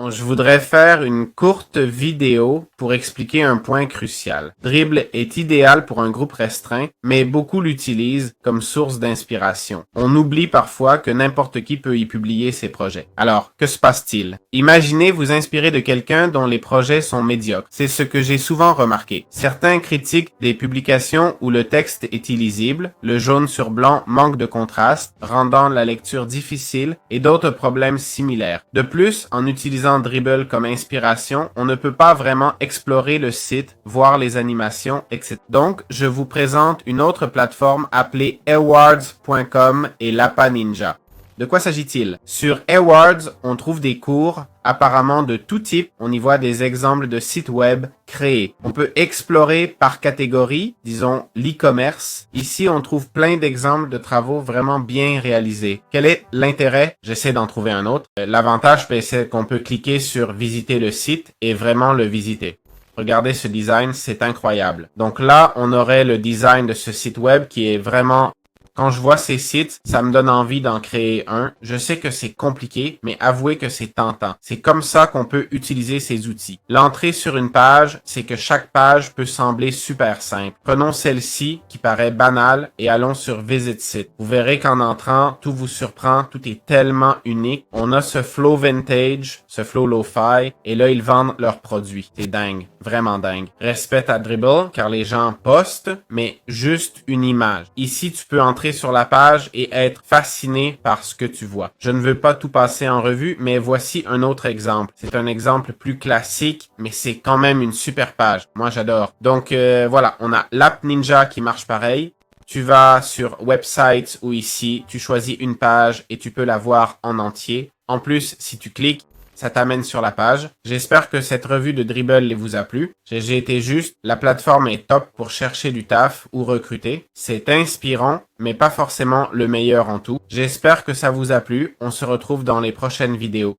Bon, je voudrais faire une courte vidéo pour expliquer un point crucial. Dribbble est idéal pour un groupe restreint, mais beaucoup l'utilisent comme source d'inspiration. On oublie parfois que n'importe qui peut y publier ses projets. Alors, que se passe-t-il? Imaginez vous inspirer de quelqu'un dont les projets sont médiocres. C'est ce que j'ai souvent remarqué. Certains critiquent des publications où le texte est illisible, le jaune sur blanc manque de contraste, rendant la lecture difficile et d'autres problèmes similaires. De plus, en utilisant Dribbble comme inspiration, on ne peut pas vraiment explorer le site, voir les animations, etc. Donc, je vous présente une autre plateforme appelée Awards.com et Lapa Ninja. De quoi s'agit-il? Sur Awards, on trouve des cours, apparemment de tout type. On y voit des exemples de sites web créés. On peut explorer par catégorie, disons l'e-commerce. Ici, on trouve plein d'exemples de travaux vraiment bien réalisés. Quel est l'intérêt? J'essaie d'en trouver un autre. L'avantage, c'est qu'on peut cliquer sur visiter le site et vraiment le visiter. Regardez ce design, c'est incroyable. Donc là, on aurait le design de ce site web qui est vraiment... Quand je vois ces sites, ça me donne envie d'en créer un. Je sais que c'est compliqué, mais avouez que c'est tentant. C'est comme ça qu'on peut utiliser ces outils. L'entrée sur une page, c'est que chaque page peut sembler super simple. Prenons celle-ci, qui paraît banale, et allons sur Visit Site. Vous verrez qu'en entrant, tout vous surprend, tout est tellement unique. On a ce flow vintage, ce flow lo-fi, et là, ils vendent leurs produits. C'est dingue, vraiment dingue. Respect à Dribbble, car les gens postent, mais juste une image. Ici, tu peux entrer sur la page et être fasciné par ce que tu vois. Je ne veux pas tout passer en revue, mais voici un autre exemple. C'est un exemple plus classique, mais c'est quand même une super page. Moi, j'adore. Donc, voilà, on a l'App Ninja qui marche pareil. Tu vas sur Websites ou ici, tu choisis une page et tu peux la voir en entier. En plus, si tu cliques, ça t'amène sur la page. J'espère que cette revue de Dribbble vous a plu. J'ai été juste, la plateforme est top pour chercher du taf ou recruter. C'est inspirant, mais pas forcément le meilleur en tout. J'espère que ça vous a plu. On se retrouve dans les prochaines vidéos.